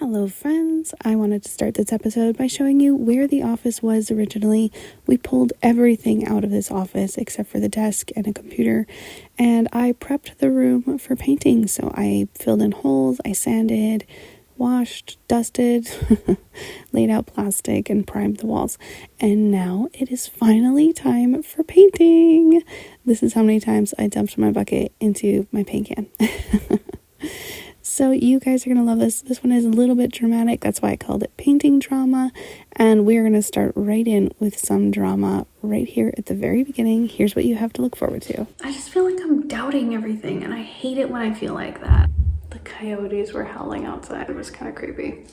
Hello friends, I wanted to start this episode by showing you where the office was originally. We pulled everything out of this office except for the desk and a computer, and I prepped the room for painting. So I filled in holes, I sanded, washed, dusted, laid out plastic, and primed the walls. And now it is finally time for painting. This is how many times I dumped my bucket into my paint can. So you guys are going to love this. This one is a little bit dramatic. That's why I called it painting drama. And we're going to start right in with some drama right here at the very beginning. Here's what you have to look forward to. I just feel like I'm doubting everything, and I hate it when I feel like that. The coyotes were howling outside. It was kind of creepy.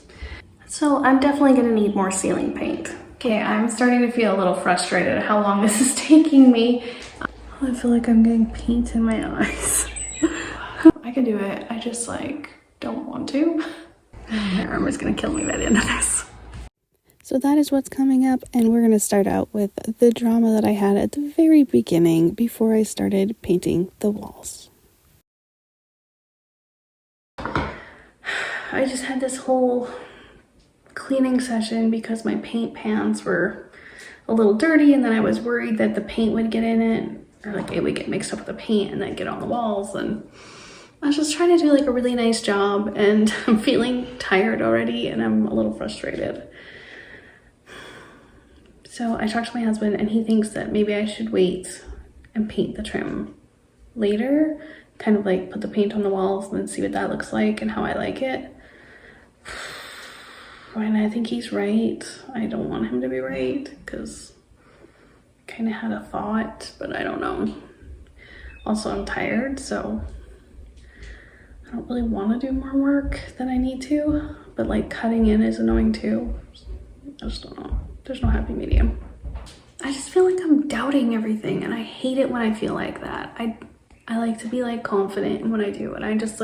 So I'm definitely going to need more ceiling paint. Okay, I'm starting to feel a little frustrated at how long this is taking me. I feel like I'm getting paint in my eyes. I can do it. I just don't want to. My arm is gonna kill me by the end of this. So that is what's coming up, and we're gonna start out with the drama that I had at the very beginning before I started painting the walls. I just had this whole cleaning session because my paint pans were a little dirty, and then I was worried that the paint would get in it, or it would get mixed up with the paint and then get on the walls. And I was just trying to do a really nice job, and I'm feeling tired already, and I'm a little frustrated. So I talked to my husband, and he thinks that maybe I should wait and paint the trim later, kind of put the paint on the walls and then see what that looks like and how I like it. And I think he's right. I don't want him to be right because I kind of had a thought, but I don't know. Also, I'm tired, so I don't really want to do more work than I need to, but cutting in is annoying too. I just don't know. There's no happy medium. I just feel like I'm doubting everything, and I hate it when I feel like that. I like to be confident in what I do, and I just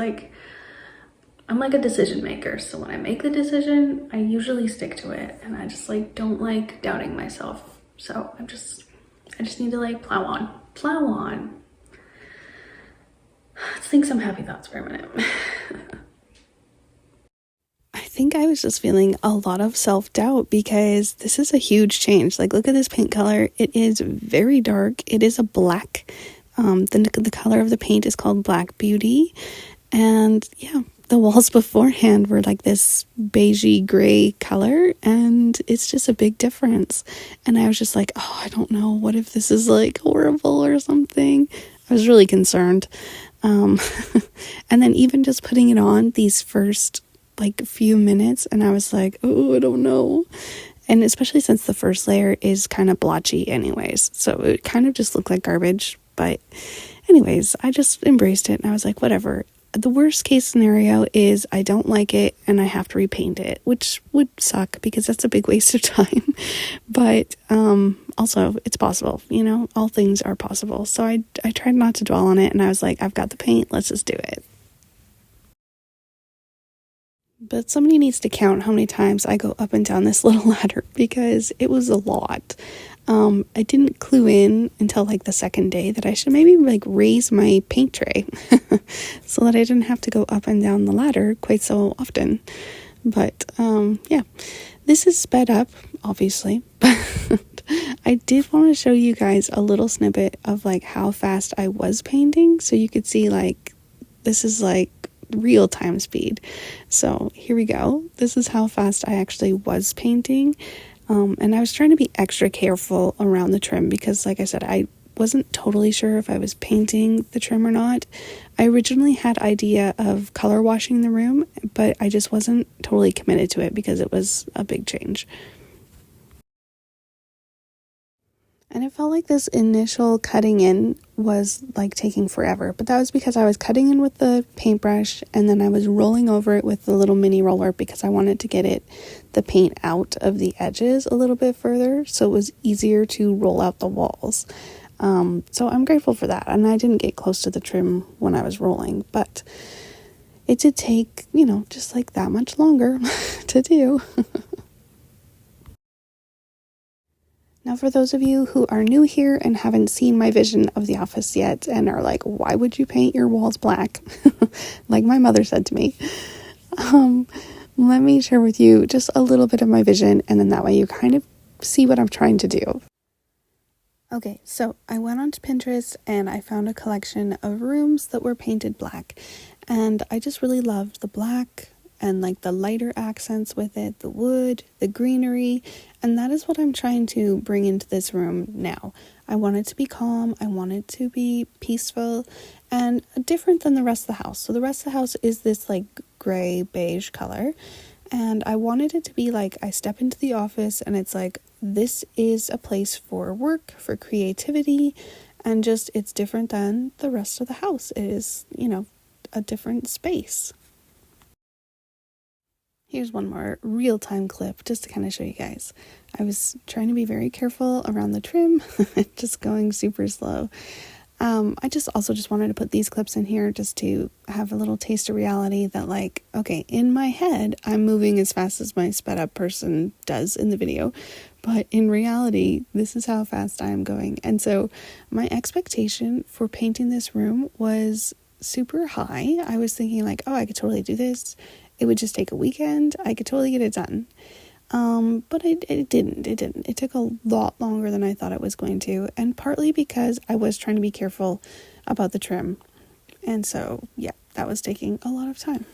I'm a decision maker. So when I make the decision, I usually stick to it, and I just don't like doubting myself. So I just need to plow on. Let's think some happy thoughts for a minute. I think I was just feeling a lot of self-doubt because this is a huge change. Look at this paint color. It is very dark. It is a black. The color of the paint is called Black Beauty. And yeah, the walls beforehand were this beigey gray color, and it's just a big difference. And I was just oh, I don't know. What if this is horrible or something? I was really concerned. And then even just putting it on these first few minutes, and I was oh, I don't know. And especially since the first layer is kind of blotchy anyways, so it kind of just looked like garbage. But anyways, I just embraced it, and I was whatever. The worst case scenario is I don't like it and I have to repaint it, which would suck because that's a big waste of time. But also it's possible, all things are possible. So I tried not to dwell on it, and I was I've got the paint, let's just do it. But somebody needs to count how many times I go up and down this little ladder because it was a lot. I didn't clue in until the second day that I should maybe raise my paint tray so that I didn't have to go up and down the ladder quite so often. But yeah, this is sped up, obviously, but I did want to show you guys a little snippet of how fast I was painting, so you could see this is real time speed. So here we go. This is how fast I actually was painting. And I was trying to be extra careful around the trim because, like I said, I wasn't totally sure if I was painting the trim or not. I originally had idea of color washing the room, but I just wasn't totally committed to it because it was a big change. And it felt like this initial cutting in was taking forever, but that was because I was cutting in with the paintbrush, and then I was rolling over it with the little mini roller because I wanted to get the paint out of the edges a little bit further, so it was easier to roll out the walls. So I'm grateful for that, and I didn't get close to the trim when I was rolling, but it did take, just that much longer to do. Now, for those of you who are new here and haven't seen my vision of the office yet and are why would you paint your walls black? Like my mother said to me. let me share with you just a little bit of my vision, and then that way you kind of see what I'm trying to do. Okay, so I went onto Pinterest and I found a collection of rooms that were painted black, and I just really loved the black and like the lighter accents with it, the wood, the greenery, and that is what I'm trying to bring into this room now. I want it to be calm, I want it to be peaceful, and different than the rest of the house. So the rest of the house is this like gray beige color, and I wanted it to be like I step into the office and it's like, this is a place for work, for creativity, and just it's different than the rest of the house. It is, a different space. Here's one more real-time clip just to kind of show you guys. I was trying to be very careful around the trim, just going super slow. I just wanted to put these clips in here just to have a little taste of reality that like, okay, in my head, I'm moving as fast as my sped up person does in the video, but in reality, this is how fast I am going. And so my expectation for painting this room was super high. I was thinking like, oh, I could totally do this. It would just take a weekend. I could totally get it done. But it didn't. It took a lot longer than I thought it was going to. And partly because I was trying to be careful about the trim. And so, yeah, that was taking a lot of time.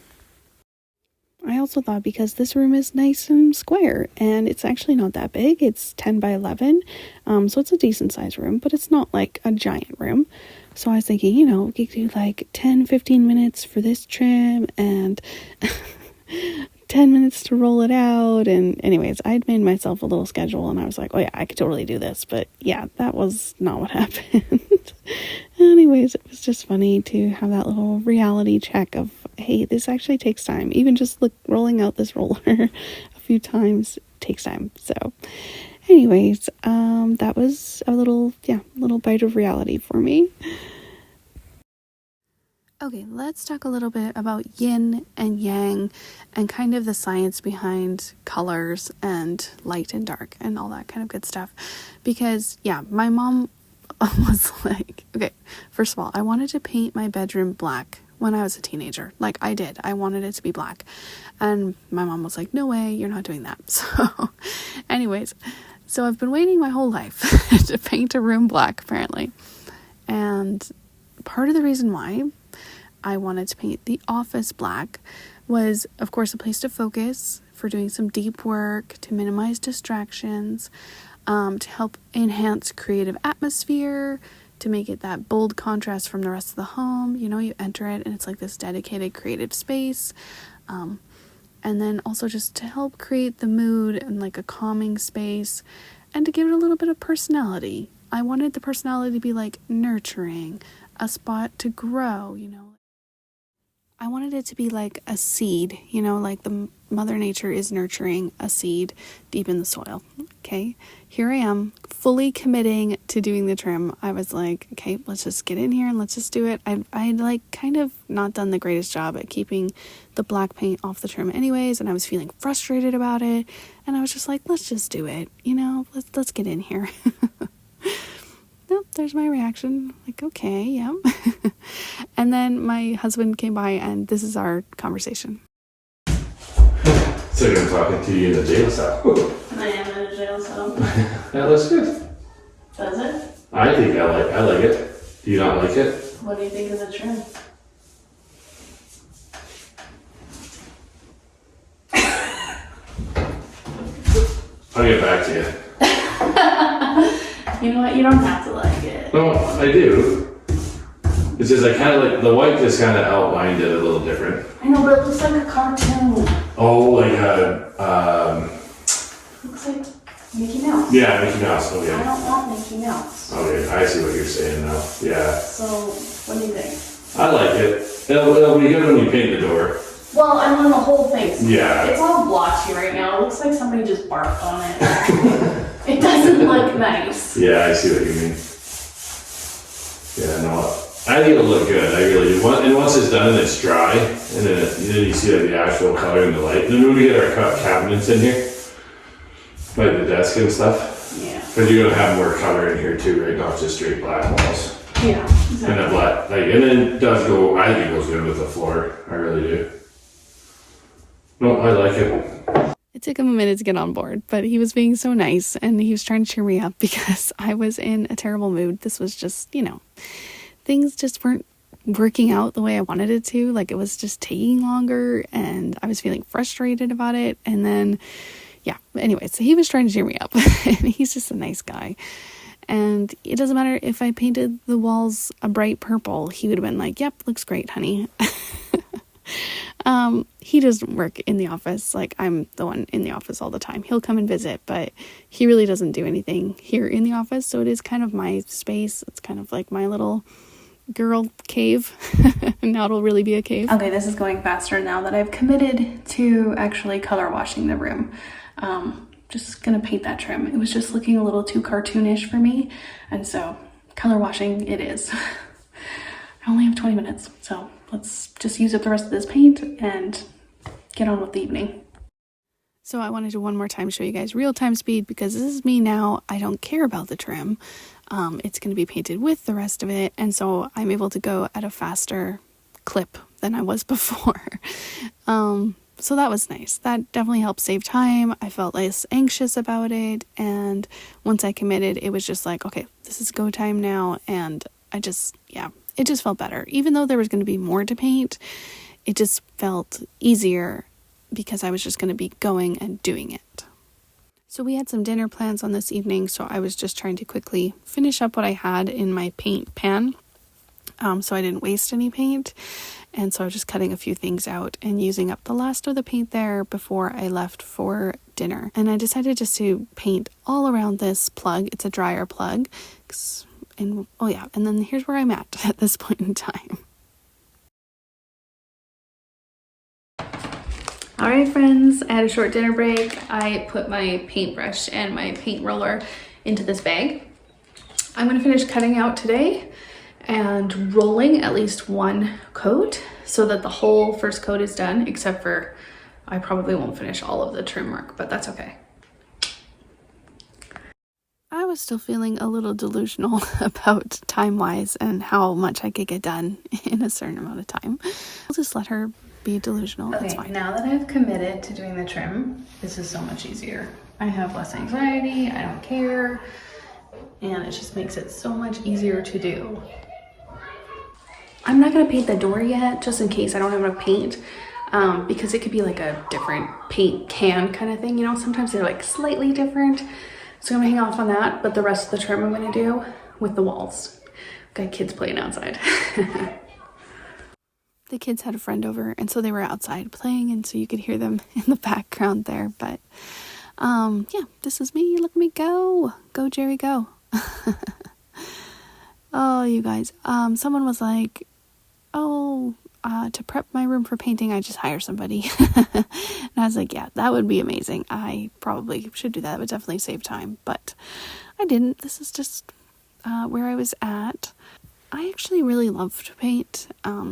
I also thought because this room is nice and square, and it's actually not that big. It's 10 by 11. So it's a decent sized room, but it's not like a giant room. So I was thinking, we could do like 10, 15 minutes for this trim and 10 minutes to roll it out. And anyways, I'd made myself a little schedule and I was like, oh yeah, I could totally do this. But yeah, that was not what happened. Anyways, it was just funny to have that little reality check of, hey, this actually takes time. Even just rolling out this roller a few times takes time. So anyways, that was a little bite of reality for me. Okay, let's talk a little bit about yin and yang and kind of the science behind colors and light and dark and all that kind of good stuff. Because, yeah, my mom was like, okay, first of all, I wanted to paint my bedroom black when I was a teenager. Like, I did. I wanted it to be black. And my mom was like, no way, you're not doing that. So, anyways, so I've been waiting my whole life to paint a room black, apparently. And part of the reason why I wanted to paint the office black was, of course, a place to focus for doing some deep work, to minimize distractions, to help enhance creative atmosphere, to make it that bold contrast from the rest of the home. You enter it and it's like this dedicated creative space. And then also just to help create the mood and like a calming space and to give it a little bit of personality. I wanted the personality to be like nurturing, a spot to grow, I wanted it to be like a seed, like the Mother Nature is nurturing a seed deep in the soil. Okay, here I am fully committing to doing the trim. I was like, okay, let's just get in here and let's just do it. I'd like kind of not done the greatest job at keeping the black paint off the trim anyways, and I was feeling frustrated about it. And I was just like, let's just do it, let's get in here. Nope, there's my reaction. Like, okay, yeah. And then my husband came by and this is our conversation. So I'm talking to you in the jail cell. I am in a jail cell. That looks good. Does it? I think I like it. Do you not like it? What do you think of the trim? I'll get back to you. You know what? You don't have to like it. No, I do. It's just I kind of like the white just kind of outlined it a little different. I know, but it looks like a cartoon. Oh, like a Looks like Mickey Mouse. yeah, Mickey Mouse. Okay. I don't want Mickey Mouse. Okay, I see what you're saying now. Yeah. So, what do you think? I like it. It'll be good when you paint the door. Well, I mean the whole thing. Yeah. It's all blotchy right now. It looks like somebody just barfed on it. It doesn't look nice. Yeah, I see what you mean. Yeah, no, I think it'll look good. I really do. And once it's done and it's dry, and then you see like the actual color and the light. Then when we get our cabinets in here, like the desk and stuff. Yeah. Because you're gonna have more color in here too, right? Not just straight black walls. Yeah. Exactly. And the and then it does go. I think it goes good with the floor. I really do. No, I like it. It took him a minute to get on board, but he was being so nice and he was trying to cheer me up because I was in a terrible mood. This was just, things just weren't working out the way I wanted it to. Like, it was just taking longer and I was feeling frustrated about it. And then, yeah, anyway, so he was trying to cheer me up and he's just a nice guy. And it doesn't matter if I painted the walls a bright purple, he would have been like, yep, looks great, honey. He doesn't work in the office. Like, I'm the one in the office all the time. He'll come and visit, but he really doesn't do anything here in the office. So it is kind of my space. It's kind of like my little girl cave. And now it'll really be a cave. Okay, this is going faster now that I've committed to actually color washing the room. Just gonna paint that trim. It was just looking a little too cartoonish for me. And so color washing it is. I only have 20 minutes, so let's just use up the rest of this paint and get on with the evening. So I wanted to one more time show you guys real-time speed because this is me now. I don't care about the trim. It's going to be painted with the rest of it, and so I'm able to go at a faster clip than I was before. So that was nice. That definitely helped save time. I felt less anxious about it, and once I committed, it was just like, okay, this is go time now, and it just felt better. Even though there was going to be more to paint, it just felt easier because I was just going to be going and doing it. So we had some dinner plans on this evening, so I was just trying to quickly finish up what I had in my paint pan, so I didn't waste any paint. And so I was just cutting a few things out and using up the last of the paint there before I left for dinner. And I decided just to paint all around this plug. It's a dryer plug. And then here's where I'm at this point in time. All right, friends, I had a short dinner break. I put my paintbrush and my paint roller into this bag. I'm gonna finish cutting out today and rolling at least one coat so that the whole first coat is done, except for I probably won't finish all of the trim work, but that's okay. I was still feeling a little delusional about time-wise and how much I could get done in a certain amount of time. I'll just let her be delusional. Okay, it's fine. Now that I've committed to doing the trim, this is so much easier. I have less anxiety, I don't care, and it just makes it so much easier to do. I'm not gonna paint the door yet, just in case I don't have enough paint, because it could be like a different paint can kind of thing, sometimes they're like slightly different. So I'm gonna hang off on that, but the rest of the trim I'm gonna do with the walls. Got kids playing outside. The kids had a friend over, and so they were outside playing, and so you could hear them in the background there. But this is me. Look at me go. Go, Jerry, go. Oh, you guys. Someone was like, to prep my room for painting, I just hire somebody. And I was like, yeah, that would be amazing. I probably should do that. It would definitely save time, but I didn't. This is just where I was at. I actually really love to paint.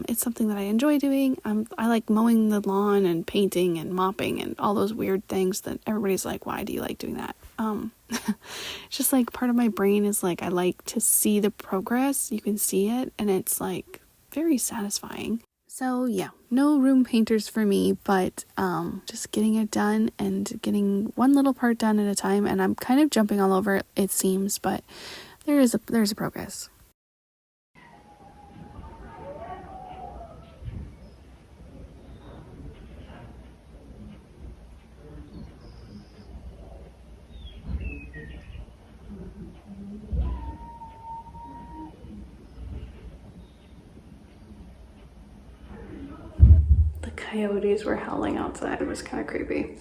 It's something that I enjoy doing. I like mowing the lawn and painting and mopping and all those weird things that everybody's like, why do you like doing that? It's just like part of my brain is like, I like to see the progress. You can see it, and it's like very satisfying. So yeah, no room painters for me, but just getting it done and getting one little part done at a time. And I'm kind of jumping all over it seems, but there's a progress. Coyotes were howling outside. It was kind of creepy.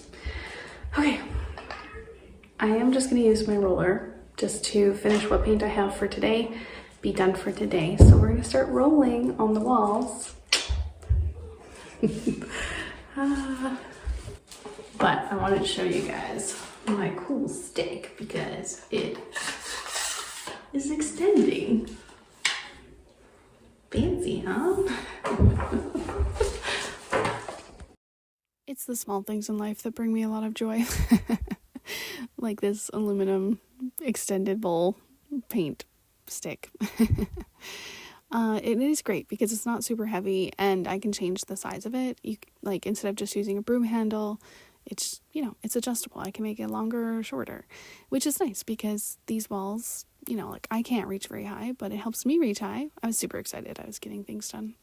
Okay, I am just going to use my roller just to finish what paint I have for today, be done for today. So we're going to start rolling on the walls. But I wanted to show you guys my cool stick because it is extending. Fancy, huh? It's the small things in life that bring me a lot of joy. Like this aluminum extended bowl paint stick. It is great because it's not super heavy and I can change the size of it. Like, instead of just using a broom handle, it's, it's adjustable. I can make it longer or shorter, which is nice because these walls, like, I can't reach very high, but it helps me reach high. I was super excited. I was getting things done.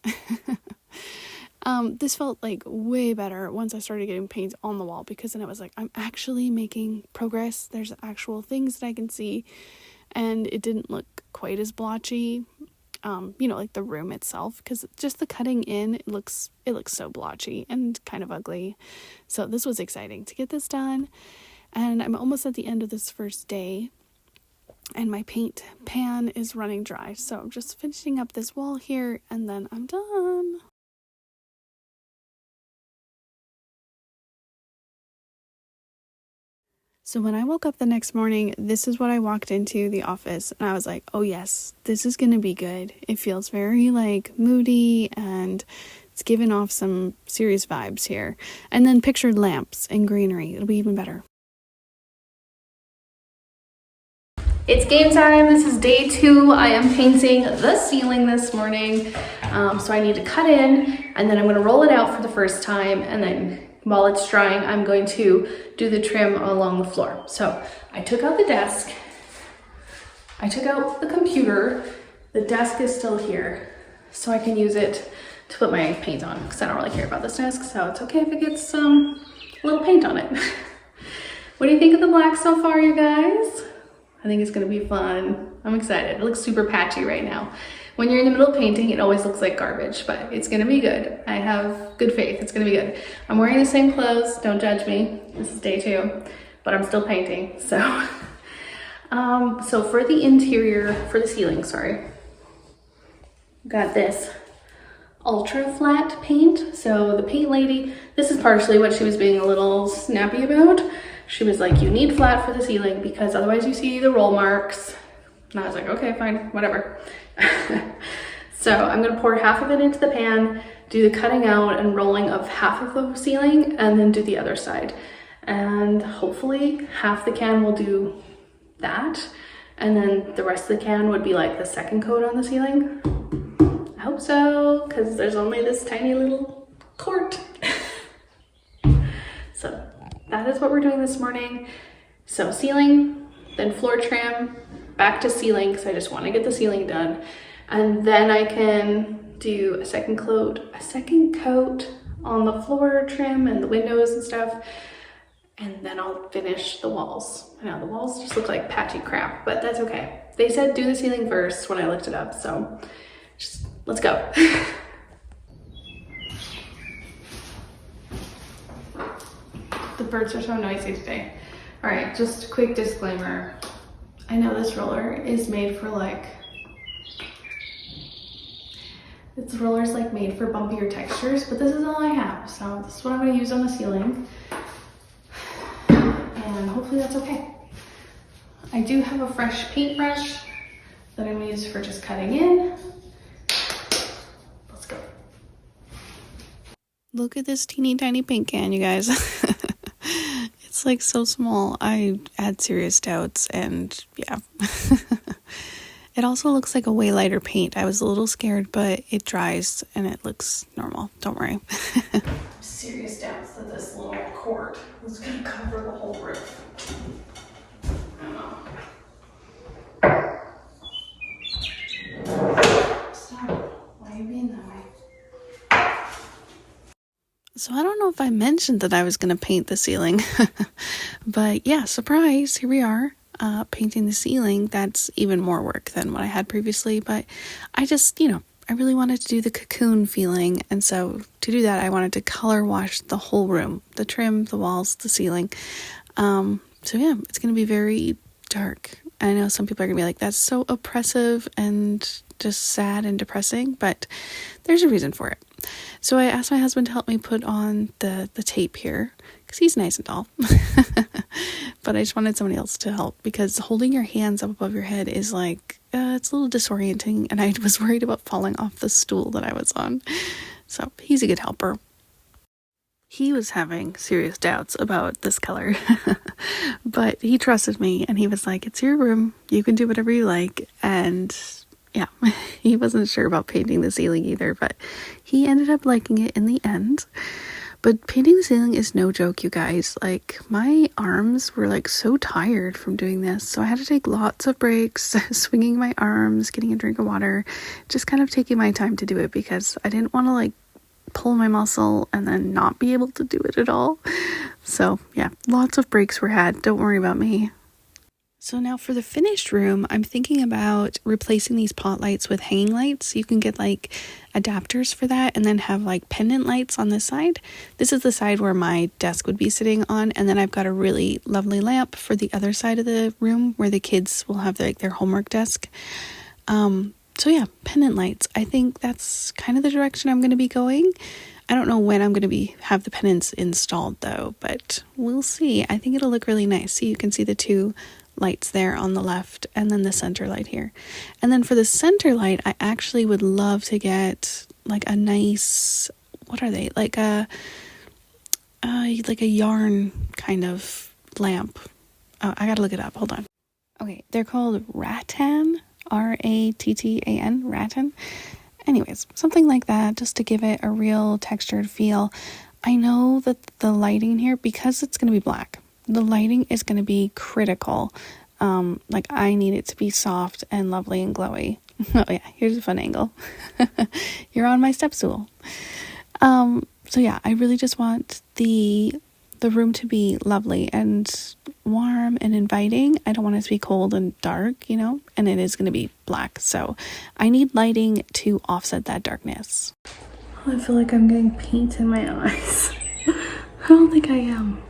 This felt like way better once I started getting paint on the wall, because then it was like, I'm actually making progress. There's actual things that I can see, and it didn't look quite as blotchy. Like the room itself, because just the cutting in, it looks so blotchy and kind of ugly. So this was exciting to get this done, and I'm almost at the end of this first day, and my paint pan is running dry. So I'm just finishing up this wall here, and then I'm done. So when I woke up the next morning, this is what I walked into the office, and I was like, oh yes, this is gonna be good. It feels very like moody, and it's giving off some serious vibes here. And then pictured lamps and greenery. It'll be even better. It's game time. This is day 2. I am painting the ceiling this morning. So I need to cut in, and then I'm gonna roll it out for the first time, and then while it's drying, I'm going to do the trim along the floor. So I took out the desk, I took out the computer, the desk is still here, so I can use it to put my paint on, because I don't really care about this desk, so it's okay if it gets a little paint on it. What do you think of the black so far, you guys? I think it's gonna be fun. I'm excited. It looks super patchy right now. When you're in the middle of painting, it always looks like garbage, but it's gonna be good. I have good faith, it's gonna be good. I'm wearing the same clothes, don't judge me. This is day 2, but I'm still painting, so. So for the interior, for the ceiling, sorry, got this ultra flat paint. So the paint lady, this is partially what she was being a little snappy about. She was like, you need flat for the ceiling because otherwise you see the roll marks. And I was like, okay, fine, whatever. So I'm gonna pour half of it into the pan, do the cutting out and rolling of half of the ceiling, and then do the other side. And hopefully half the can will do that. And then the rest of the can would be like the second coat on the ceiling. I hope so, because there's only this tiny little court. So that is what we're doing this morning. So ceiling, then floor trim, back to ceiling, because I just want to get the ceiling done. And then I can do a second coat on the floor trim and the windows and stuff. And then I'll finish the walls. I know the walls just look like patchy crap, but that's okay. They said do the ceiling first when I looked it up, so just let's go. The birds are so noisy today. All right, just a quick disclaimer. I know this roller is made for this roller's like made for bumpier textures, but this is all I have. So this is what I'm gonna use on the ceiling. And hopefully that's okay. I do have a fresh paintbrush that I'm gonna use for just cutting in. Let's go. Look at this teeny tiny paint can, you guys. It's like so small. I had serious doubts, and yeah. It also looks like a way lighter paint. I was a little scared, but it dries and it looks normal. Don't worry. Serious doubts that this little cord was gonna cover the whole roof. I don't know. Stop. Why are you being that way? So I don't know if I mentioned that I was going to paint the ceiling, but yeah, surprise, here we are. Painting the ceiling. That's even more work than what I had previously, but I just, I really wanted to do the cocoon feeling, and so to do that I wanted to color wash the whole room, the trim, the walls, the ceiling. So yeah, it's gonna be very dark. I know some people are gonna be like, that's so oppressive and just sad and depressing, but there's a reason for it. So I asked my husband to help me put on the tape here, because he's nice and tall. But I just wanted somebody else to help, because holding your hands up above your head is like, it's a little disorienting, and I was worried about falling off the stool that I was on. So he's a good helper. He was having serious doubts about this color, but he trusted me, and he was like, it's your room, you can do whatever you like. And yeah, he wasn't sure about painting the ceiling either, but he ended up liking it in the end. But painting the ceiling is no joke, you guys. Like, my arms were like so tired from doing this, so I had to take lots of breaks, swinging my arms, getting a drink of water, just kind of taking my time to do it because I didn't want to like pull my muscle and then not be able to do it at all. So yeah, lots of breaks were had. Don't worry about me. So now for the finished room, I'm thinking about replacing these pot lights with hanging lights. You can get like adapters for that and then have like pendant lights on this side. This is the side where my desk would be sitting on, and then I've got a really lovely lamp for the other side of the room where the kids will have like their homework desk. So yeah, pendant lights. I think that's kind of the direction I'm going to be going. I don't know when I'm going to have the pendants installed though, but we'll see. I think it'll look really nice. So you can see the two lights there on the left and then the center light here. And then for the center light, I actually would love to get like a nice, what are they? Like a yarn kind of lamp. Oh, I gotta look it up. Hold on. Okay, they're called rattan, rattan, rattan. Anyways, something like that, just to give it a real textured feel. I know that the lighting here, because it's going to be black, the lighting is going to be critical. Like, I need it to be soft and lovely and glowy. Oh yeah, here's a fun angle. You're on my step stool. So yeah, I really just want the room to be lovely and warm and inviting. I don't want it to be cold and dark, you know, and it is going to be black. So I need lighting to offset that darkness. I feel like I'm getting paint in my eyes. I don't think I am.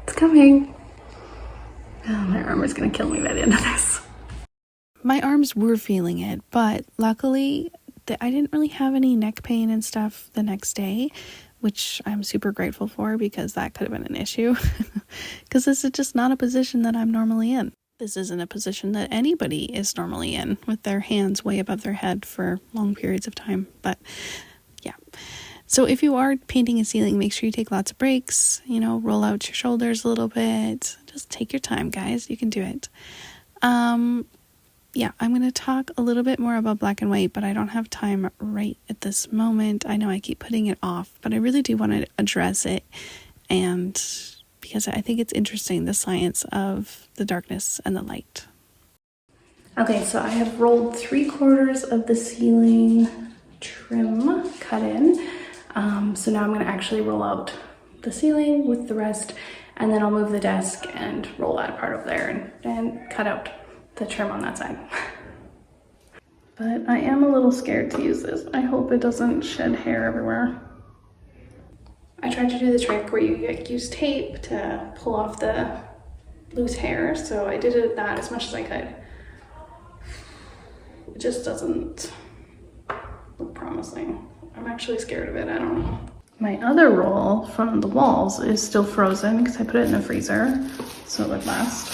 It's coming. Oh, my arm is going to kill me by the end of this. My arms were feeling it, but luckily I didn't really have any neck pain and stuff the next day, which I'm super grateful for because that could have been an issue. Because this is just not a position that I'm normally in. This isn't a position that anybody is normally in with their hands way above their head for long periods of time. But yeah. So if you are painting a ceiling, make sure you take lots of breaks, you know, roll out your shoulders a little bit. Just take your time, guys. You can do it. Yeah, I'm going to talk a little bit more about black and white, but I don't have time right at this moment. I know I keep putting it off, but I really do want to address it, and because I think it's interesting, the science of the darkness and the light. Okay, so I have rolled 3/4 of the ceiling trim cut in. So now I'm going to actually roll out the ceiling with the rest, and then I'll move the desk and roll that part over there and cut out the trim on that side. But I am a little scared to use this. I hope it doesn't shed hair everywhere. I tried to do the trick where you use tape to pull off the loose hair, so I did that as much as I could. It just doesn't look promising. I'm actually scared of it, I don't know. My other roll from the walls is still frozen because I put it in the freezer so it would last.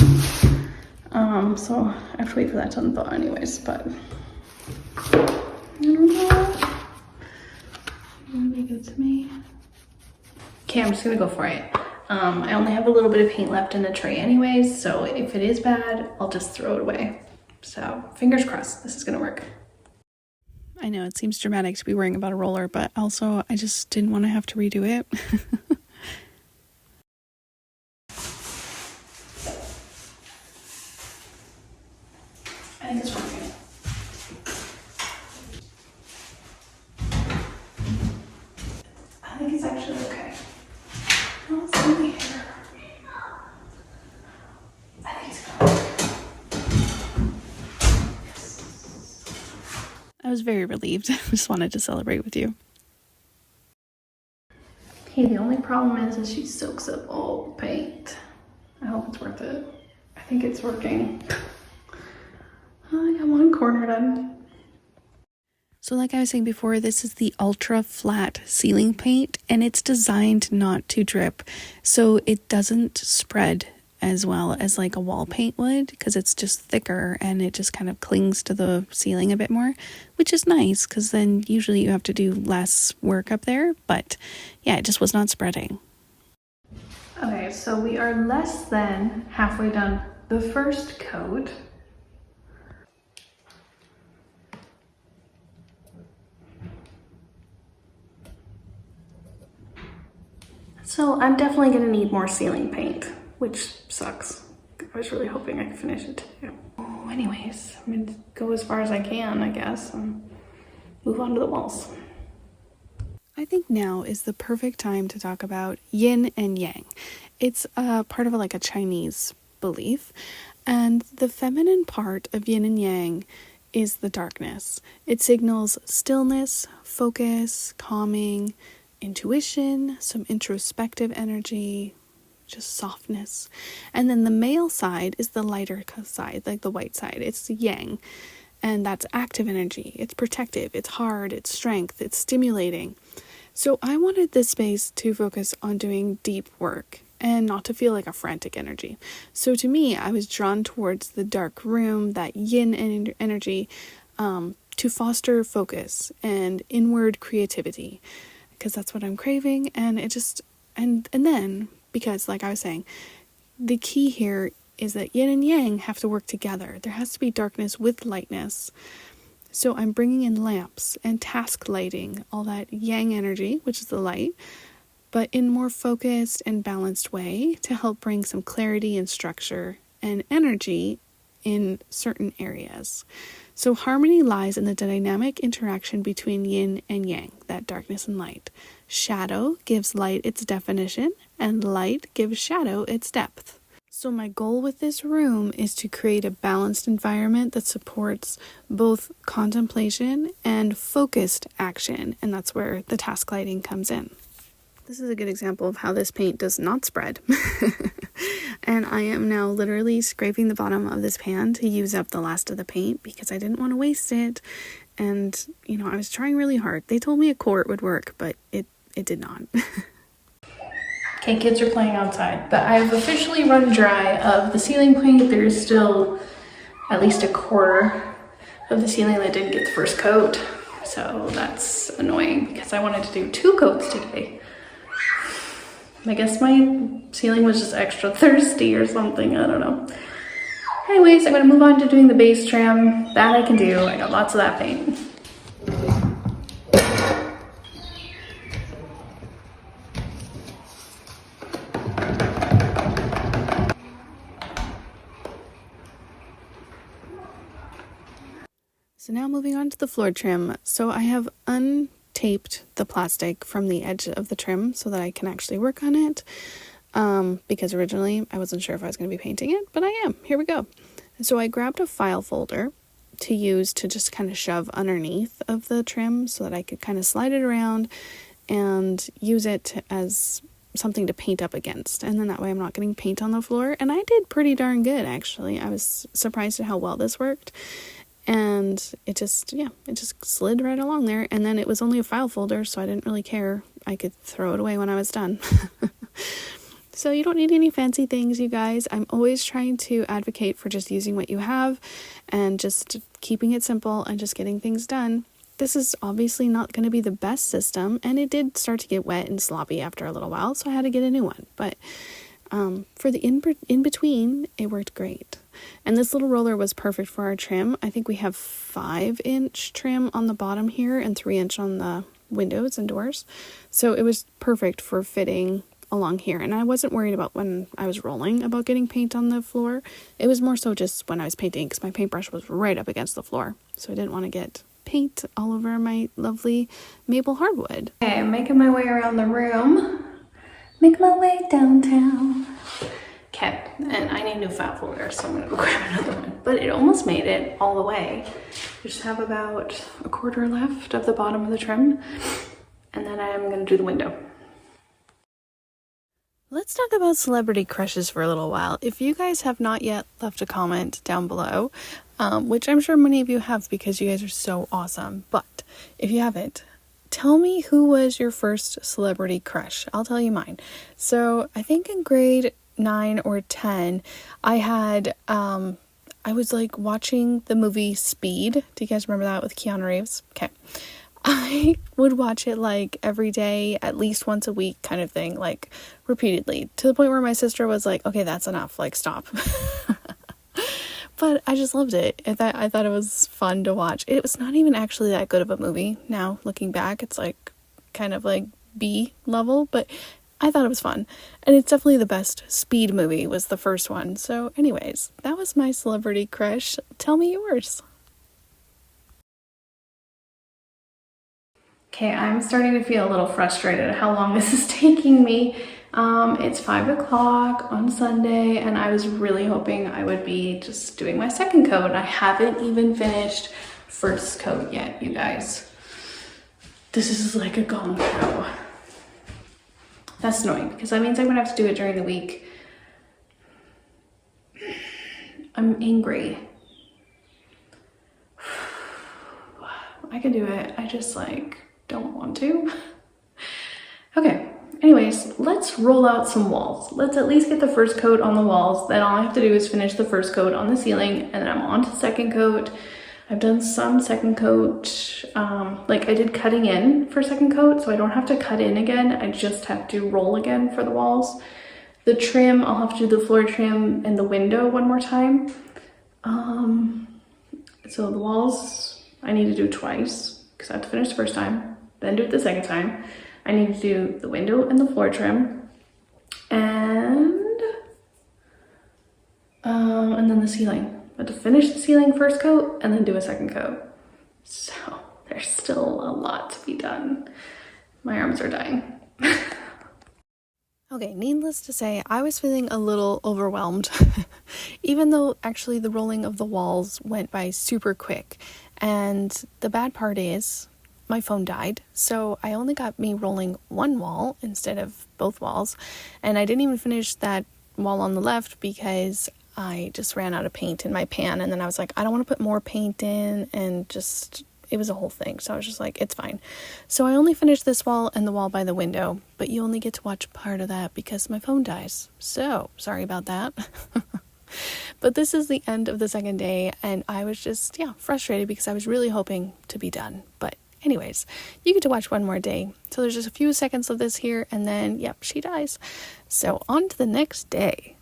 So I have to wait for that to thaw anyways, but I don't know. Really good to me. Okay, I'm just gonna go for it. I only have a little bit of paint left in the tray anyways, so if it is bad, I'll just throw it away. So fingers crossed, this is gonna work. I know it seems dramatic to be worrying about a roller, but also I just didn't want to have to redo it. I think it's working. I think it's actually okay. Oh, it's in the hair. I think it's gonna work. Yes. I was very relieved. I just wanted to celebrate with you. Okay, the only problem is she soaks up all the paint. I hope it's worth it. I think it's working. I got one corner done. So like I was saying before, this is the ultra flat ceiling paint, and it's designed not to drip, so it doesn't spread as well as like a wall paint would, because it's just thicker and it just kind of clings to the ceiling a bit more, which is nice because then usually you have to do less work up there. But yeah, it just was not spreading. Okay, so we are less than halfway done the first coat. So I'm definitely gonna need more ceiling paint, which sucks. I was really hoping I could finish it today. Oh, anyways, I'm gonna go as far as I can, I guess, and move on to the walls. I think now is the perfect time to talk about yin and yang. It's part of like a Chinese belief, and the feminine part of yin and yang is the darkness. It signals stillness, focus, calming, intuition, some introspective energy, just softness. And then the male side is the lighter side, like the white side. It's yang, and that's active energy. It's protective, it's hard, it's strength, it's stimulating. So I wanted this space to focus on doing deep work and not to feel like a frantic energy. So to me, I was drawn towards the dark room, that yin energy, to foster focus and inward creativity, because that's what I'm craving. And it just, and then, because like I was saying, the key here is that yin and yang have to work together. There has to be darkness with lightness. So I'm bringing in lamps and task lighting, all that yang energy, which is the light, but in a more focused and balanced way to help bring some clarity and structure and energy in certain areas. So harmony lies in the dynamic interaction between yin and yang, that darkness and light. Shadow gives light its definition, and light gives shadow its depth. So my goal with this room is to create a balanced environment that supports both contemplation and focused action, and that's where the task lighting comes in. This is a good example of how this paint does not spread. And I am now literally scraping the bottom of this pan to use up the last of the paint because I didn't want to waste it. And, you know, I was trying really hard. They told me a quart would work, but it did not. Okay, kids are playing outside, but I've officially run dry of the ceiling paint. There's still at least a quarter of the ceiling that didn't get the first coat. So that's annoying because I wanted to do 2 coats today. I guess my ceiling was just extra thirsty or something, I don't know. Anyways, I'm gonna move on to doing the base trim. That I can do, I got lots of that paint. So now moving on to the floor trim. So I have untaped the plastic from the edge of the trim so that I can actually work on it. Because originally I wasn't sure if I was going to be painting it, but I am. Here we go. So I grabbed a file folder to use to just kind of shove underneath of the trim so that I could kind of slide it around and use it as something to paint up against. And then that way I'm not getting paint on the floor. And I did pretty darn good, actually. I was surprised at how well this worked. And it just slid right along there. And then it was only a file folder, so I didn't really care. I could throw it away when I was done. So you don't need any fancy things, you guys. I'm always trying to advocate for just using what you have and just keeping it simple and just getting things done. This is obviously not going to be the best system, and it did start to get wet and sloppy after a little while, so I had to get a new one. But for the in-between, it worked great. And this little roller was perfect for our trim. I think we have 5-inch trim on the bottom here and 3-inch on the windows and doors. So it was perfect for fitting along here. And I wasn't worried about when I was rolling about getting paint on the floor. It was more so just when I was painting because my paintbrush was right up against the floor. So I didn't want to get paint all over my lovely maple hardwood. Okay, I'm making my way around the room. Make my way downtown. Okay, and I need a new file folder, so I'm gonna go grab another one. But it almost made it all the way. I just have about a quarter left of the bottom of the trim, and then I'm gonna do the window. Let's talk about celebrity crushes for a little while. If you guys have not yet left a comment down below, which I'm sure many of you have because you guys are so awesome, but if you haven't, tell me who was your first celebrity crush. I'll tell you mine. So I think in grade 9 or 10, I was like watching the movie Speed. Do you guys remember that with Keanu Reeves? Okay. I would watch it like every day, at least once a week kind of thing, like repeatedly, to the point where my sister was like, okay, that's enough, like stop. But I just loved it. I thought it was fun to watch. It was not even actually that good of a movie. Now looking back, it's like kind of like B level, but I thought it was fun. And it's definitely the best speed movie was the first one. So anyways, that was my celebrity crush. Tell me yours. Okay, I'm starting to feel a little frustrated at how long this is taking me. It's 5 o'clock on Sunday, and I was really hoping I would be just doing my second coat. I haven't even finished first coat yet, you guys. This is like a gong show. That's annoying because that means I'm gonna have to do it during the week. I'm angry. I can do it. I just don't want to. Okay, anyways, let's roll out some walls. Let's at least get the first coat on the walls. Then all I have to do is finish the first coat on the ceiling, and then I'm on to the second coat. I've done some second coat, I did cutting in for second coat, so I don't have to cut in again. I just have to roll again for the walls. The trim, I'll have to do the floor trim and the window one more time. So the walls, I need to do twice because I have to finish the first time, then do it the second time. I need to do the window and the floor trim, and then the ceiling. I have to finish the ceiling first coat and then do a second coat. So there's still a lot to be done. My arms are dying. Okay, needless to say, I was feeling a little overwhelmed, even though actually the rolling of the walls went by super quick. And the bad part is my phone died, so I only got me rolling one wall instead of both walls. And I didn't even finish that wall on the left because I just ran out of paint in my pan. And then I was like, I don't want to put more paint in, and it was a whole thing. So I was just like, it's fine. So I only finished this wall and the wall by the window, but you only get to watch part of that because my phone dies. So sorry about that. But this is the end of the second day, and I was just, frustrated because I was really hoping to be done. But anyways, you get to watch one more day. So there's just a few seconds of this here, and then, she dies. So on to the next day.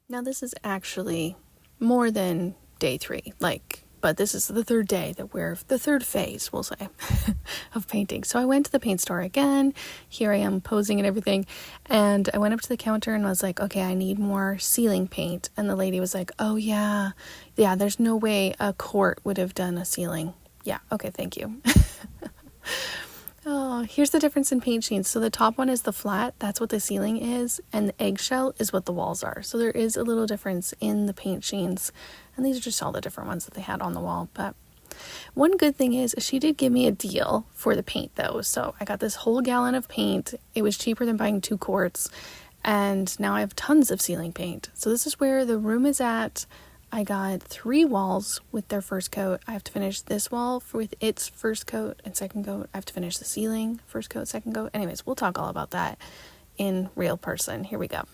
Now this is actually more than day 3, but this is the third day that we're the third phase, we'll say, of painting. So I went to the paint store again. Here I am posing and everything. And I went up to the counter and was like, okay, I need more ceiling paint. And the lady was like, oh yeah, there's no way a quart would have done a ceiling. Yeah, okay, thank you. Oh, here's the difference in paint sheets. So the top one is the flat, that's what the ceiling is, and the eggshell is what the walls are. So there is a little difference in the paint sheets, and these are just all the different ones that they had on the wall. But one good thing is she did give me a deal for the paint though. So I got this whole gallon of paint. It was cheaper than buying 2 quarts, and now I have tons of ceiling paint. So this is where the room is at. I got 3 walls with their first coat. I have to finish this wall with its first coat and second coat. I have to finish the ceiling, first coat, second coat. Anyways, we'll talk all about that in real person. Here we go.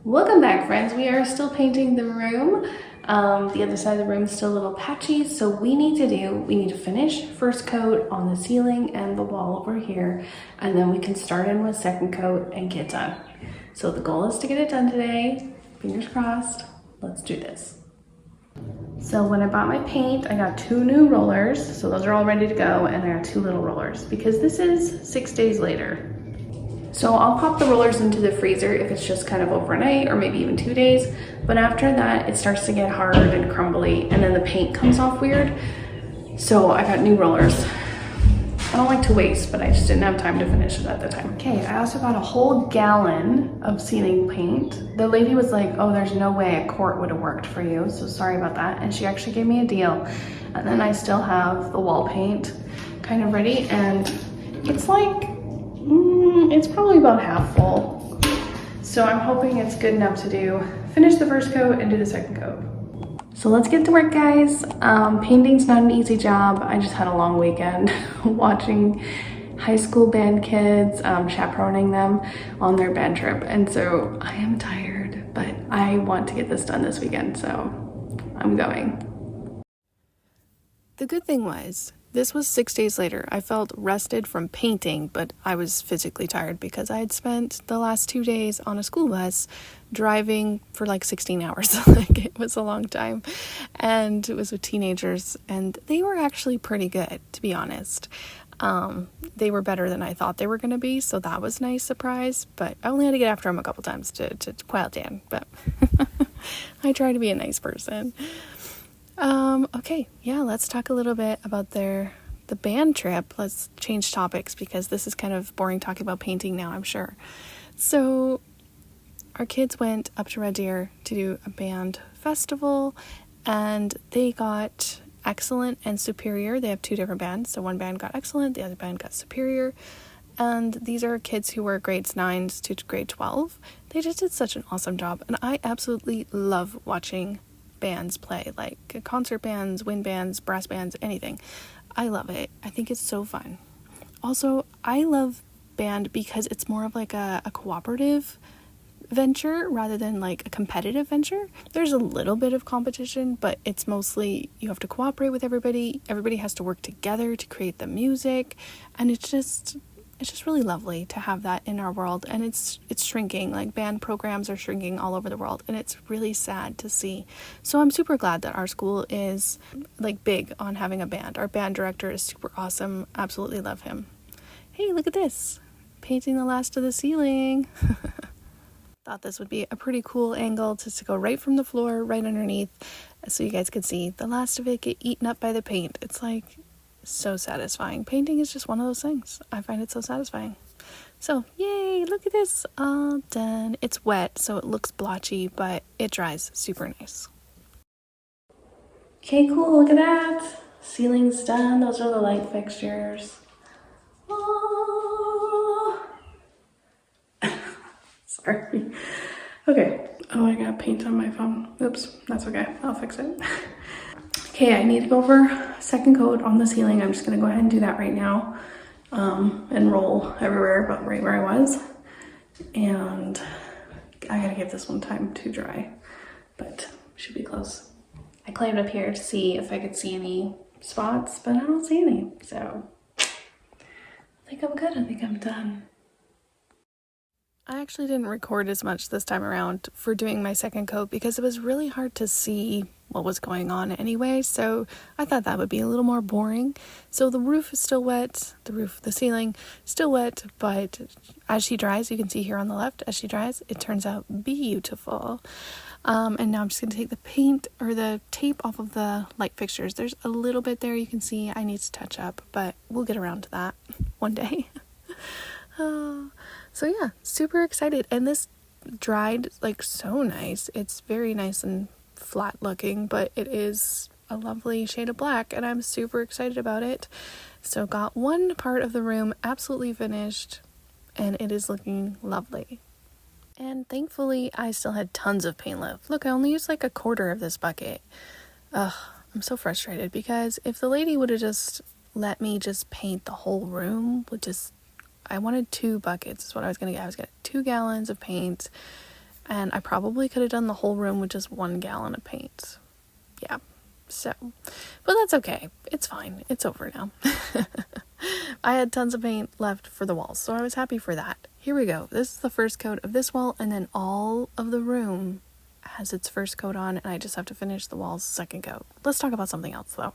Welcome back, friends. We are still painting the room. The other side of the room is still a little patchy, so we need to finish first coat on the ceiling and the wall over here, and then we can start in with second coat and get done. So the goal is to get it done today. Fingers crossed. Let's do this. So when I bought my paint, I got 2 new rollers. So those are all ready to go, and I got 2 little rollers because this is 6 days later. So I'll pop the rollers into the freezer if it's just kind of overnight or maybe even 2 days. But after that, it starts to get hard and crumbly, and then the paint comes off weird. So I got new rollers. I don't like to waste, but I just didn't have time to finish it at the time. Okay, I also got a whole gallon of ceiling paint. The lady was like, oh, there's no way a quart would have worked for you, so sorry about that. And she actually gave me a deal. And then I still have the wall paint kind of ready, and it's it's probably about half full. So I'm hoping it's good enough to finish the first coat and do the second coat. So let's get to work, guys. Painting's not an easy job. I just had a long weekend watching high school band kids, chaperoning them on their band trip. And so I am tired, but I want to get this done this weekend, so I'm going. The good thing was, this was 6 days later. I felt rested from painting, but I was physically tired because I had spent the last 2 days on a school bus driving for 16 hours. It was a long time, and it was with teenagers, and they were actually pretty good, to be honest. They were better than I thought they were going to be, so that was a nice surprise, but I only had to get after them a couple times to quiet down, but I try to be a nice person. Okay, yeah, let's talk a little bit about the band trip. Let's change topics because this is kind of boring talking about painting now, I'm sure. So our kids went up to Red Deer to do a band festival, and they got excellent and superior. They have two different bands. So one band got excellent, the other band got superior. And these are kids who were grades 9s to grade 12. They just did such an awesome job. And I absolutely love watching bands play, like concert bands, wind bands, brass bands, anything. I love it. I think it's so fun. Also, I love band because it's more of like a cooperative venture rather than like a competitive venture. There's a little bit of competition, but it's mostly you have to cooperate with everybody. Everybody has to work together to create the music, and it's just really lovely to have that in our world. And it's shrinking. Like, band programs are shrinking all over the world, and it's really sad to see. So I'm super glad that our school is like big on having a band. Our band director is super awesome. Absolutely love him. Hey, look at this. Painting the last of the ceiling. Thought this would be a pretty cool angle to go right from the floor, right underneath, so you guys could see the last of it get eaten up by the paint. It's like so satisfying. Painting is just one of those things. I find it so satisfying. So, yay, look at this, all done. It's wet, so it looks blotchy, but it dries super nice. Okay, cool, look at that. Ceiling's done. Those are the light fixtures. Oh. Sorry. Okay. Oh, I got paint on my phone. Oops, that's okay. I'll fix it. Okay, I need to go over second coat on the ceiling. I'm just gonna go ahead and do that right now, and roll everywhere but right where I was. And I gotta give this one time to dry, but should be close. I climbed up here to see if I could see any spots, but I don't see any. So I think I'm good. I think I'm done. I actually didn't record as much this time around for doing my second coat because it was really hard to see what was going on anyway, so I thought that would be a little more boring. So the roof is still wet, the ceiling still wet, but as she dries, you can see here on the left, as she dries, it turns out beautiful. And now I'm just going to take the paint or the tape off of the light fixtures. There's a little bit there you can see I need to touch up, but we'll get around to that one day. So yeah, super excited. And this dried like so nice. It's very nice and flat looking, but it is a lovely shade of black, and I'm super excited about it. So got one part of the room absolutely finished, and it is looking lovely. And thankfully, I still had tons of paint left. Look, I only used like a quarter of this bucket. Ugh, I'm so frustrated because if the lady would have just let me just paint the whole room with just, I wanted 2 buckets is what I was going to get. I was going to get 2 gallons of paint, and I probably could have done the whole room with just 1 gallon of paint. Yeah, so, but that's okay. It's fine. It's over now. I had tons of paint left for the walls, so I was happy for that. Here we go. This is the first coat of this wall, and then all of the room has its first coat on, and I just have to finish the wall's second coat. Let's talk about something else, though.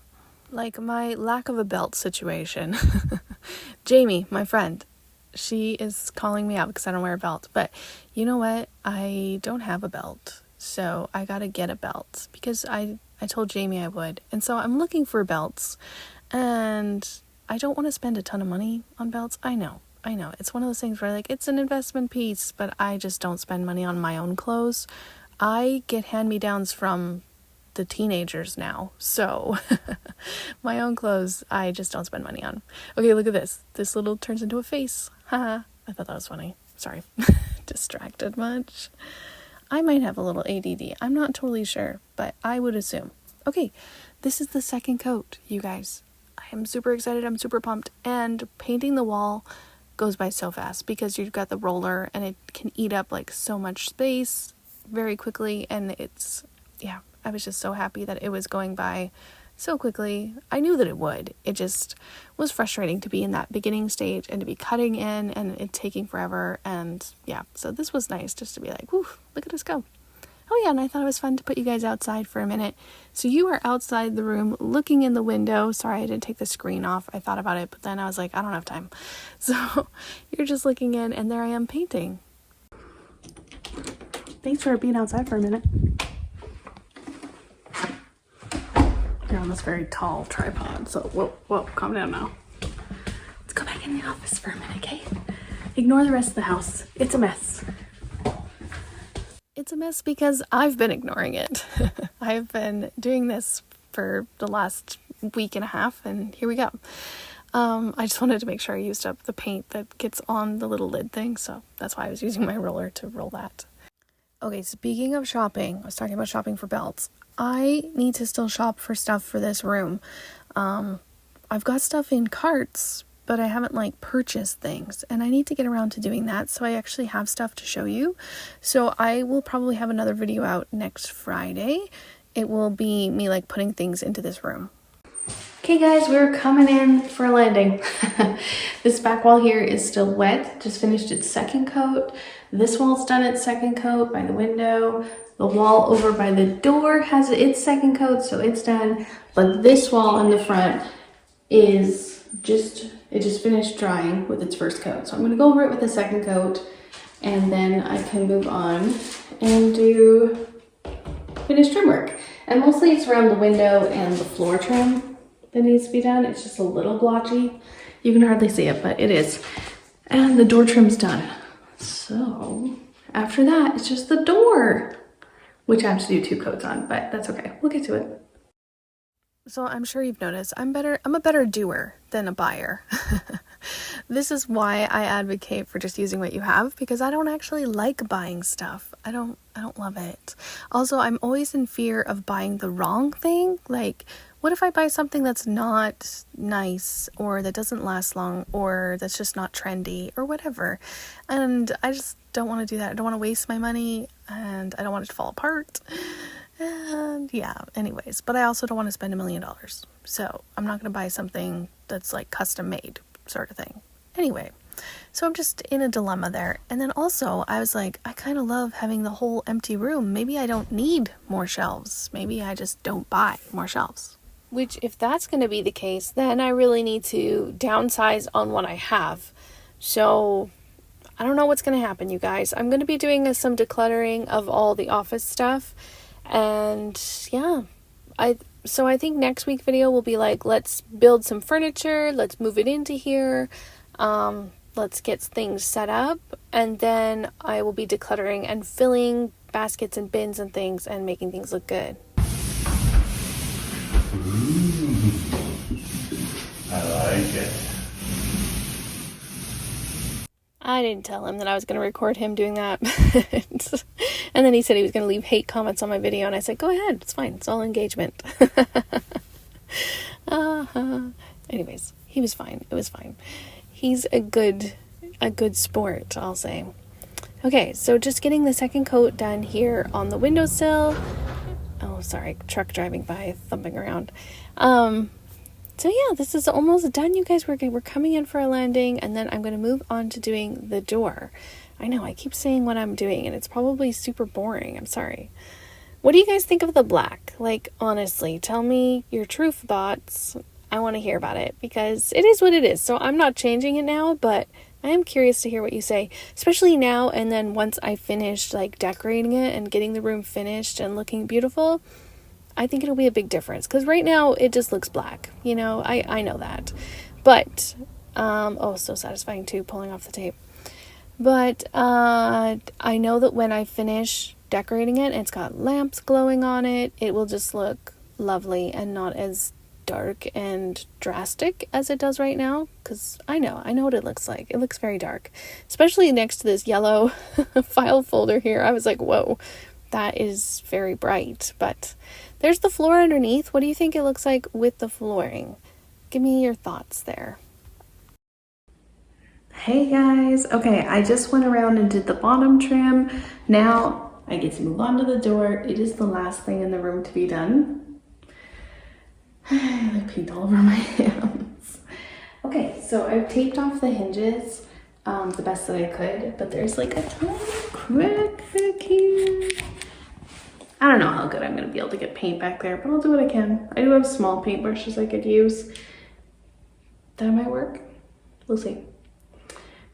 Like my lack of a belt situation. Jamie, my friend, she is calling me out because I don't wear a belt, but you know what? I don't have a belt, so I gotta get a belt because I told Jamie I would, and so I'm looking for belts, and I don't want to spend a ton of money on belts. I know. It's one of those things where like it's an investment piece, but I just don't spend money on my own clothes. I get hand-me-downs from the teenagers now, so my own clothes I just don't spend money on. Okay, look at this. This little turns into a face. Haha. I thought that was funny. Sorry. Distracted much. I might have a little ADD. I'm not totally sure, but I would assume. Okay, this is the second coat, you guys. I am super excited. I'm super pumped. And painting the wall goes by so fast because you've got the roller and it can eat up like so much space very quickly, and it's, yeah, I was just so happy that it was going by so quickly. I knew that it would. It just was frustrating to be in that beginning stage and to be cutting in and it taking forever. And yeah, so this was nice just to be like, whew, look at us go. Oh yeah, and I thought it was fun to put you guys outside for a minute. So you are outside the room looking in the window. Sorry, I didn't take the screen off. I thought about it, but then I was like, I don't have time. So you're just looking in, and there I am painting. Thanks for being outside for a minute. You're on this very tall tripod, so whoa, calm down now. Let's go back in the office for a minute, okay? Ignore the rest of the house. It's a mess. It's a mess because I've been ignoring it. I've been doing this for the last week and a half, and here we go. I just wanted to make sure I used up the paint that gets on the little lid thing, so that's why I was using my roller to roll that. Okay, speaking of shopping, I was talking about shopping for belts. I need to still shop for stuff for this room. I've got stuff in carts, but I haven't purchased things, and I need to get around to doing that, so I actually have stuff to show you. So I will probably have another video out next Friday. It will be me putting things into this room. Okay guys, we're coming in for a landing. This back wall here is still wet, just finished its second coat. This wall's done its second coat by the window. The wall over by the door has its second coat, so it's done. But this wall in the front is it just finished drying with its first coat. So I'm gonna go over it with a second coat, and then I can move on and do finish trim work. And mostly it's around the window and the floor trim that needs to be done. It's just a little blotchy. You can hardly see it, but it is. And the door trim's done. So after that, it's just the door, which I have to do 2 coats on, but that's okay. We'll get to it. So I'm sure you've noticed I'm a better doer than a buyer. This is why I advocate for just using what you have, because I don't actually like buying stuff. I don't love it. Also, I'm always in fear of buying the wrong thing. What if I buy something that's not nice, or that doesn't last long, or that's just not trendy, or whatever? And I just don't want to do that. I don't want to waste my money, and I don't want it to fall apart. And yeah, anyways, but I also don't want to spend $1 million. So I'm not going to buy something that's custom made sort of thing. Anyway, so I'm just in a dilemma there. And then also I was I kind of love having the whole empty room. Maybe I don't need more shelves. Maybe I just don't buy more shelves. Which, if that's going to be the case, then I really need to downsize on what I have. So I don't know what's going to happen, you guys. I'm going to be doing some decluttering of all the office stuff. And yeah, I think next week video will be let's build some furniture, let's move it into here, let's get things set up, and then I will be decluttering and filling baskets and bins and things and making things look good. I like it. I didn't tell him that I was going to record him doing that. And then he said he was going to leave hate comments on my video, and I said, go ahead, it's fine, it's all engagement. Anyways, he was fine. It was fine. He's a good sport, I'll say. Okay, so just getting the second coat done here on the windowsill. Oh, sorry, truck driving by, thumping around. So yeah, this is almost done, you guys. We're coming in for a landing, and then I'm going to move on to doing the door. I know, I keep saying what I'm doing, and it's probably super boring. I'm sorry. What do you guys think of the black? Honestly, tell me your true thoughts. I want to hear about it, because it is what it is. So I'm not changing it now, but I am curious to hear what you say, especially now, and then once I finish decorating it and getting the room finished and looking beautiful. I think it'll be a big difference, because right now it just looks black, I know that, but so satisfying too, pulling off the tape. But I know that when I finish decorating it and it's got lamps glowing on it, it will just look lovely and not as dark and drastic as it does right now, because I know what it looks like. It looks very dark, especially next to this yellow file folder here. I was like, whoa, that is very bright. But there's the floor underneath. What do you think it looks like with the flooring? Give me your thoughts there. Hey guys, okay, I just went around and did the bottom trim. Now I get to move on to the door. It is the last thing in the room to be done. I paint all over my hands. Okay, so I've taped off the hinges the best that I could, but there's a tiny crack back here. I don't know how good I'm gonna be able to get paint back there, but I'll do what I can. I do have small paintbrushes I could use. That might work. We'll see.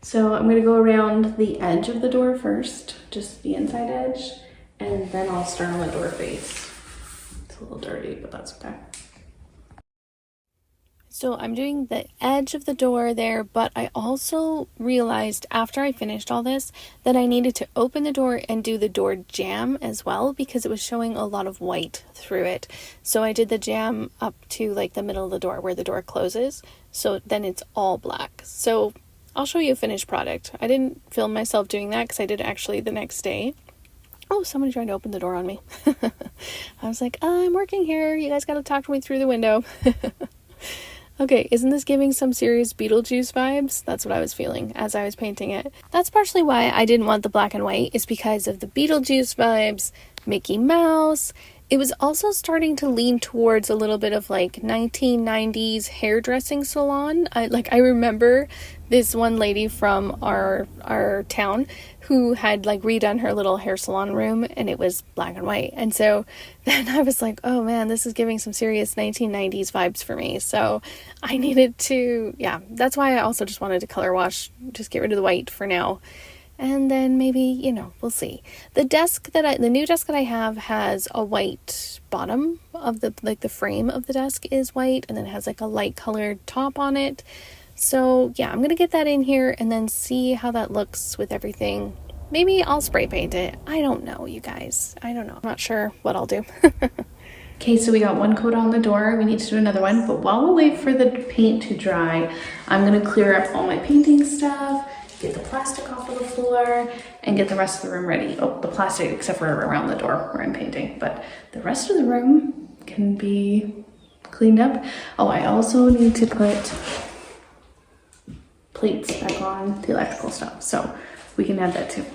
So I'm gonna go around the edge of the door first, just the inside edge, and then I'll start on the door face. It's a little dirty, but that's okay. So I'm doing the edge of the door there, but I also realized after I finished all this that I needed to open the door and do the door jamb as well, because it was showing a lot of white through it. So I did the jamb up to like the middle of the door where the door closes, so then it's all black. So I'll show you a finished product. I didn't film myself doing that because I did actually the next day. Oh, somebody tried to open the door on me. I was like, I'm working here. You guys got to talk to me through the window. Okay, isn't this giving some serious Beetlejuice vibes? That's what I was feeling as I was painting it. That's partially why I didn't want the black and white, is because of the Beetlejuice vibes, Mickey Mouse. It was also starting to lean towards a little bit of like 1990s hairdressing salon. I remember this one lady from our town who had like redone her little hair salon room, and it was black and white. And so then I was like, oh man, this is giving some serious 1990s vibes for me. So I needed to, yeah, that's why I also just wanted to color wash, just get rid of the white for now. And then maybe, you know, we'll see. The new desk that I have has a white bottom of the frame of the desk is white, and then it has like a light colored top on it. So yeah, I'm going to get that in here and then see how that looks with everything. Maybe I'll spray paint it. I don't know, you guys. I don't know. I'm not sure what I'll do. Okay, so we got one coat on the door. We need to do another one, but while we wait for the paint to dry, I'm going to clear up all my painting stuff, get the plastic off of the floor, and get the rest of the room ready. Oh, the plastic except for around the door where I'm painting, but the rest of the room can be cleaned up. Oh, I also need to put plates back on the electrical stuff, so we can add that too.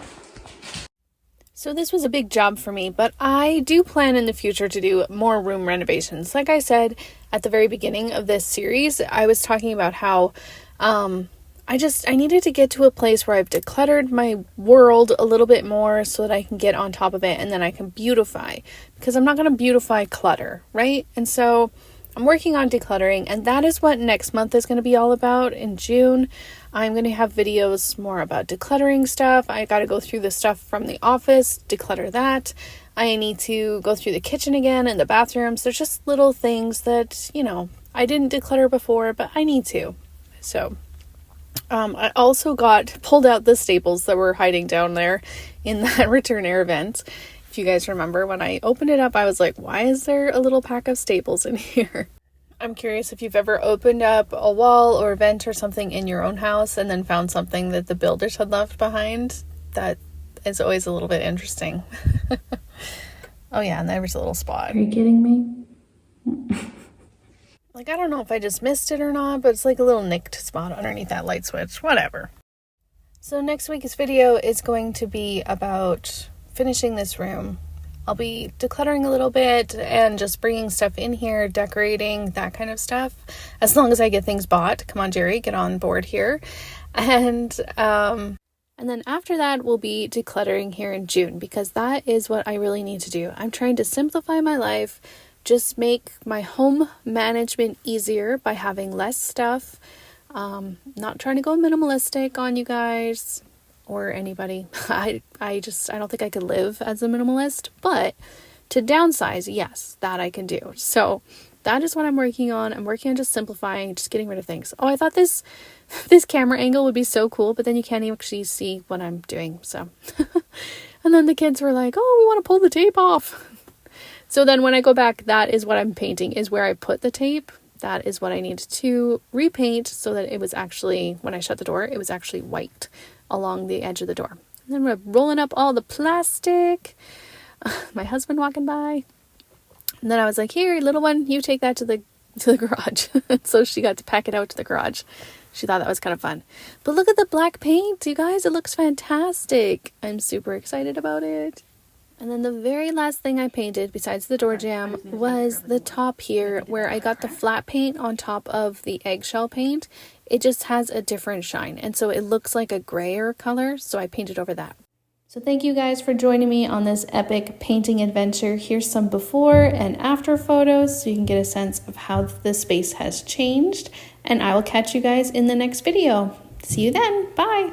So this was a big job for me, but I do plan in the future to do more room renovations. Like I said at the very beginning of this series, I was talking about how I needed to get to a place where I've decluttered my world a little bit more so that I can get on top of it, and then I can beautify, because I'm not going to beautify clutter, right? And so I'm working on decluttering, and that is what next month is going to be all about. In June, I'm going to have videos more about decluttering stuff. I got to go through the stuff from the office, declutter that. I need to go through the kitchen again and the bathrooms. There's just little things that, you know, I didn't declutter before, but I need to. So I also pulled out the staples that were hiding down there in that return air vent. If you guys remember, when I opened it up, I was like, why is there a little pack of staples in here? I'm curious if you've ever opened up a wall or vent or something in your own house and then found something that the builders had left behind. That is always a little bit interesting. Oh yeah, and there was a little spot. Are you kidding me? Like, I don't know if I just missed it or not, but it's like a little nicked spot underneath that light switch. Whatever. So next week's video is going to be about finishing this room. I'll be decluttering a little bit and just bringing stuff in here, decorating, that kind of stuff. As long as I get things bought. Come on, Jerry, get on board here. And then after that, we'll be decluttering here in June, because that is what I really need to do. I'm trying to simplify my life, just make my home management easier by having less stuff. Not trying to go minimalistic on you guys or anybody. I don't think I could live as a minimalist, but to downsize, yes, that I can do. So that is what I'm working on. I'm working on just simplifying, just getting rid of things. Oh, I thought this camera angle would be so cool, but then you can't actually see what I'm doing. So, and then the kids were like, oh, we want to pull the tape off. So then when I go back, that is what I'm painting, is where I put the tape. That is what I need to repaint so that it was actually, when I shut the door, it was actually white along the edge of the door. And then we're rolling up all the plastic. My husband walking by. And then I was like, here, little one, you take that to the garage. So she got to pack it out to the garage. She thought that was kind of fun. But look at the black paint, you guys. It looks fantastic. I'm super excited about it. And then the very last thing I painted, besides the door jamb, was the top here, where I got the flat paint on top of the eggshell paint. It just has a different shine, and so it looks like a grayer color, so I painted over that. So thank you guys for joining me on this epic painting adventure. Here's some before and after photos so you can get a sense of how the space has changed. And I will catch you guys in the next video. See you then. Bye.